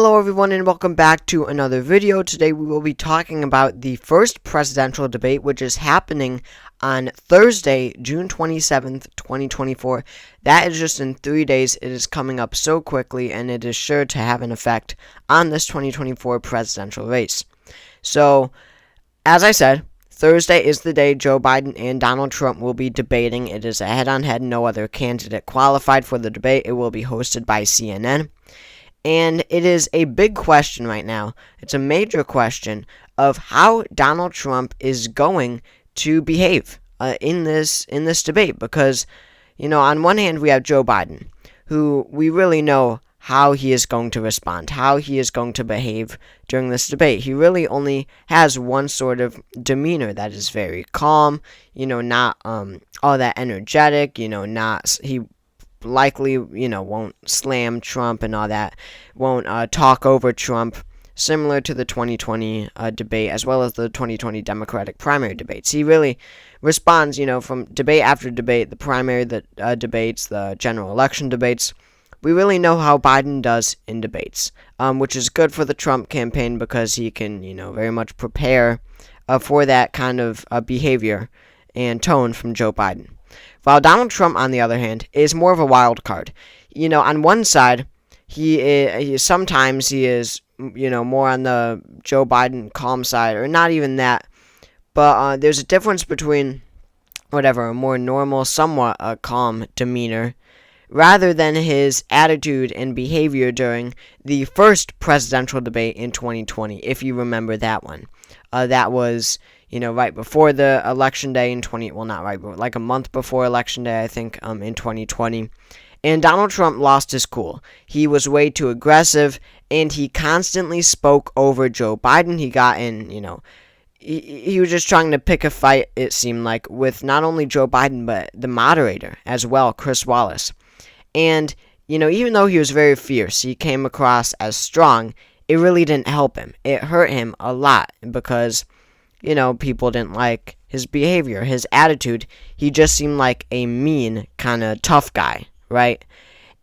Hello everyone and welcome back to another video. Today we will be talking about the first presidential debate, which is happening on Thursday, June 27th, 2024. That is just in 3 days. It is coming up so quickly and it is sure to have an effect on this 2024 presidential race. So, as I said, Thursday is the day Joe Biden and Donald Trump will be debating. It is a head-on-head, no other candidate qualified for the debate. It will be hosted by CNN. And it is a big question right now. It's a major question of how Donald Trump is going to behave in this debate. Because, on one hand we have Joe Biden, who we really know how he is going to respond, how he is going to behave during this debate. He really only has one sort of demeanor that is very calm, not all that energetic, he likely, won't slam Trump and all that, won't talk over Trump, similar to the 2020 debate, as well as the 2020 Democratic primary debates. He really responds, from debate after debate, the primary debates, the general election debates. We really know how Biden does in debates, which is good for the Trump campaign because he can, very much prepare for that kind of behavior and tone from Joe Biden. While Donald Trump, on the other hand, is more of a wild card. On one side, he is more on the Joe Biden calm side, or not even that. But there's a difference between a more normal, somewhat calm demeanor, rather than his attitude and behavior during the first presidential debate in 2020, if you remember that one. That was, right before the election day in like a month before election day, I think, in 2020. And Donald Trump lost his cool. He was way too aggressive, and he constantly spoke over Joe Biden. He got in, he was just trying to pick a fight, it seemed like, with not only Joe Biden, but the moderator as well, Chris Wallace. And, even though he was very fierce, he came across as strong, it really didn't help him. It hurt him a lot because, people didn't like his behavior, his attitude. He just seemed like a mean, kind of tough guy, right?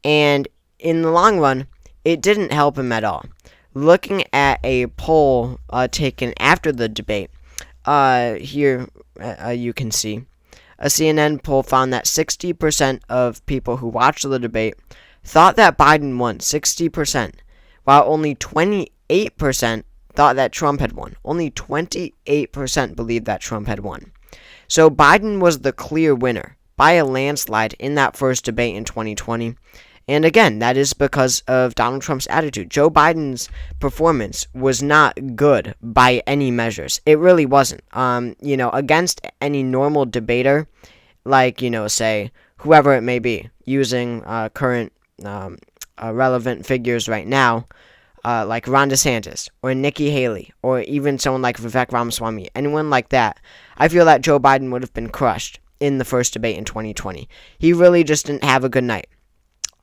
And in the long run, it didn't help him at all. Looking at a poll taken after the debate, here you can see, a CNN poll found that 60% of people who watched the debate thought that Biden won, 60%, while only 28% thought that Trump had won. Only 28% believed that Trump had won. So Biden was the clear winner by a landslide in that first debate in 2020. And again, that is because of Donald Trump's attitude. Joe Biden's performance was not good by any measures. It really wasn't. Against any normal debater, like, say, whoever it may be, using current relevant figures right now, like Ron DeSantis, or Nikki Haley, or even someone like Vivek Ramaswamy, anyone like that, I feel that Joe Biden would have been crushed in the first debate in 2020. He really just didn't have a good night.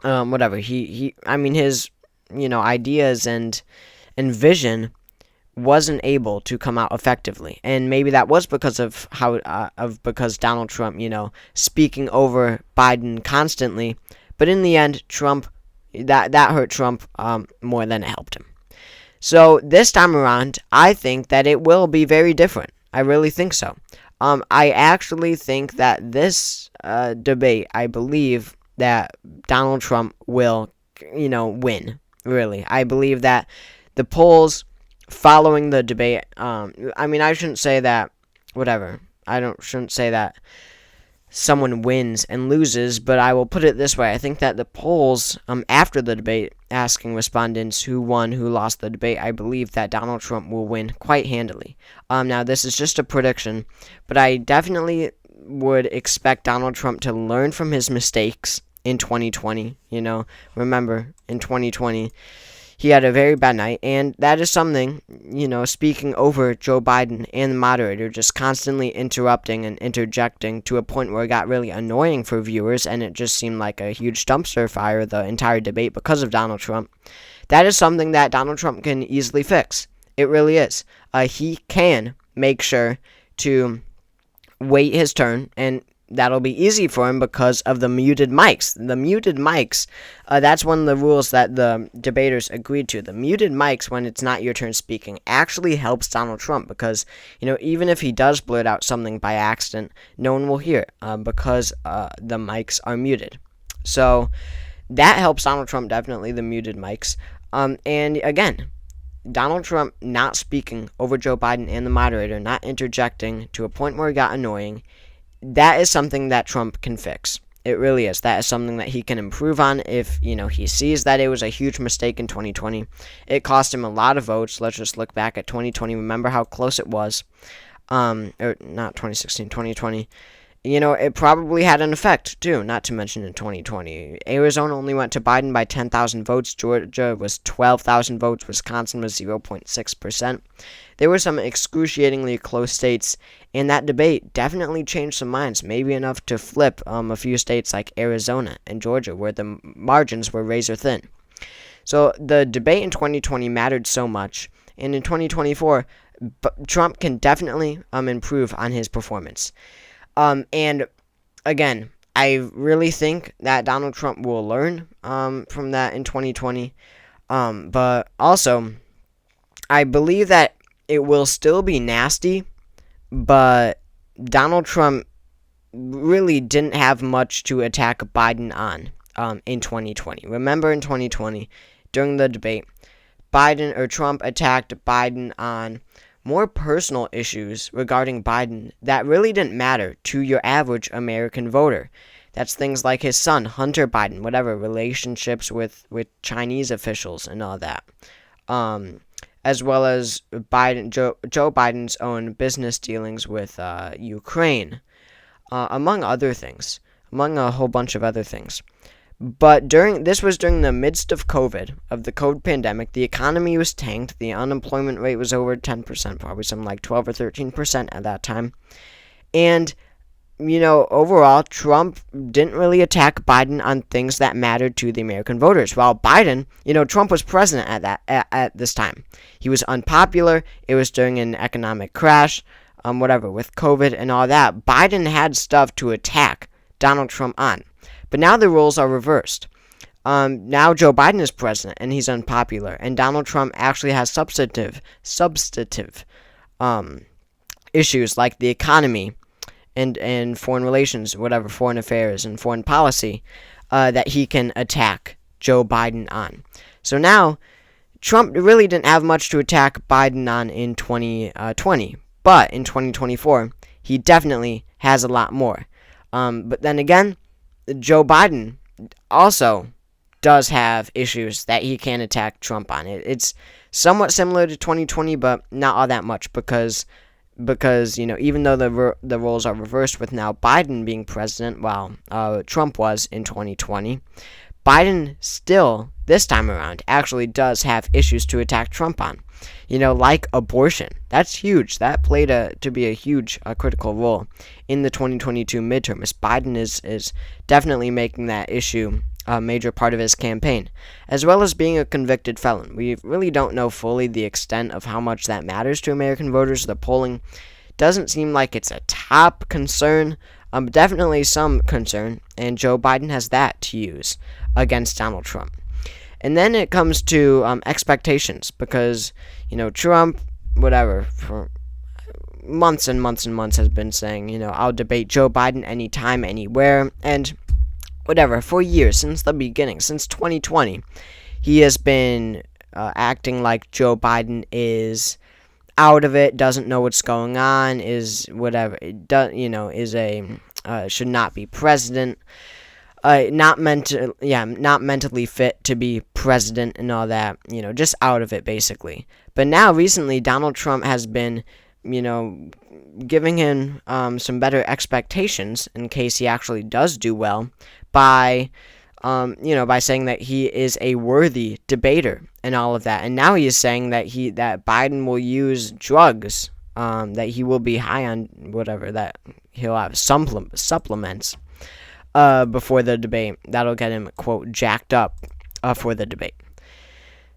His, ideas and vision wasn't able to come out effectively. And maybe that was because of because Donald Trump, speaking over Biden constantly. But in the end, that hurt Trump more than it helped him. So this time around, I think that it will be very different. I really think so. I actually think that this debate, I believe that Donald Trump will, win, really. I believe that the polls following the debate, I shouldn't say that, shouldn't say that someone wins and loses, but I will put it this way. I think that the polls after the debate, asking respondents who won, who lost the debate, I believe that Donald Trump will win quite handily. Now, this is just a prediction, but I definitely would expect Donald Trump to learn from his mistakes in 2020. Remember, in 2020, he had a very bad night, and that is something, speaking over Joe Biden and the moderator, just constantly interrupting and interjecting to a point where it got really annoying for viewers, and it just seemed like a huge dumpster fire the entire debate because of Donald Trump. That is something that Donald Trump can easily fix. It really is. He can make sure to wait his turn and that'll be easy for him because of the muted mics. The muted mics, that's one of the rules that the debaters agreed to. The muted mics, when it's not your turn speaking, actually helps Donald Trump because, even if he does blurt out something by accident, no one will hear it because the mics are muted. So that helps Donald Trump, definitely, the muted mics. And again, Donald Trump not speaking over Joe Biden and the moderator, not interjecting to a point where it got annoying, that is something that Trump can fix. It really is. That is something that he can improve on if, he sees that it was a huge mistake in 2020. It cost him a lot of votes. Let's just look back at 2020. Remember how close it was. Or not 2016, 2020. It probably had an effect, too, not to mention in 2020. Arizona only went to Biden by 10,000 votes. Georgia was 12,000 votes. Wisconsin was 0.6%. There were some excruciatingly close states, and that debate definitely changed some minds, maybe enough to flip a few states like Arizona and Georgia, where the margins were razor thin. So the debate in 2020 mattered so much, and in 2024, Trump can definitely improve on his performance. And again, I really think that Donald Trump will learn from that in 2020. But also, I believe that it will still be nasty, but Donald Trump really didn't have much to attack Biden on in 2020. Remember in 2020, during the debate, Trump attacked Biden on more personal issues regarding Biden that really didn't matter to your average American voter. That's things like his son, Hunter Biden, whatever, relationships with Chinese officials and all that. As well as Joe Biden's own business dealings with Ukraine, among other things, among a whole bunch of other things. But this was during the midst of the COVID pandemic. The economy was tanked. The unemployment rate was over 10%, probably something like 12 or 13% at that time. And, overall, Trump didn't really attack Biden on things that mattered to the American voters. While Biden, Trump was president at this time. He was unpopular. It was during an economic crash, with COVID and all that. Biden had stuff to attack Donald Trump on. But now the roles are reversed. Now Joe Biden is president, and he's unpopular. And Donald Trump actually has substantive issues like the economy and foreign relations, foreign affairs and foreign policy that he can attack Joe Biden on. So now, Trump really didn't have much to attack Biden on in 2020. But in 2024, he definitely has a lot more. But then again, Joe Biden also does have issues that he can attack Trump on. It's somewhat similar to 2020, but not all that much because even though the roles are reversed with now Biden being president while Trump was in 2020, Biden still, this time around, actually does have issues to attack Trump on. Like abortion. That's huge. That played to be a huge critical role in the 2022 midterms. Biden is definitely making that issue a major part of his campaign, as well as being a convicted felon. We really don't know fully the extent of how much that matters to American voters. The polling doesn't seem like it's a top concern, but definitely some concern, and Joe Biden has that to use against Donald Trump. And then it comes to expectations, because, Trump, for months and months and months has been saying, I'll debate Joe Biden anytime, anywhere, and for years, since the beginning, since 2020, he has been acting like Joe Biden is out of it, doesn't know what's going on, should not be president. Not mentally fit to be president and all that, just out of it, basically. But now, recently, Donald Trump has been, giving him some better expectations in case he actually does do well by saying that he is a worthy debater and all of that. And now he is saying that Biden will use drugs, that he will be high on that he'll have supplements before the debate. That'll get him, quote, jacked up for the debate.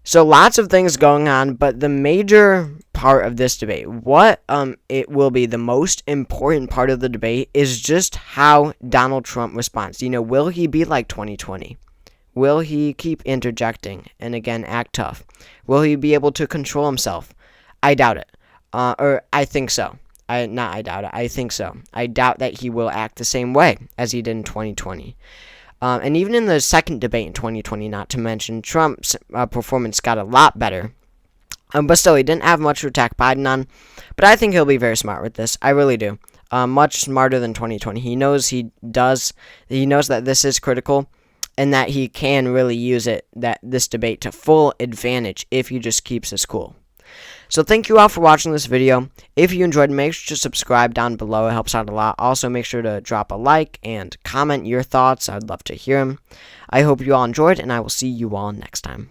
So lots of things going on, but the major part of this debate, what it will be the most important part of the debate, is just how Donald Trump responds. Will he be like 2020? Will he keep interjecting and again act tough? Will he be able to control himself? I doubt it. Or I think so. I doubt it. I think so. I doubt that he will act the same way as he did in 2020. And even in the second debate in 2020, not to mention, Trump's performance got a lot better. But still, he didn't have much to attack Biden on. But I think he'll be very smart with this. I really do. Much smarter than 2020. He knows that this is critical, and that he can really use this debate to full advantage if he just keeps his cool. So thank you all for watching this video. If you enjoyed, make sure to subscribe down below. It helps out a lot. Also, make sure to drop a like and comment your thoughts. I'd love to hear them. I hope you all enjoyed, and I will see you all next time.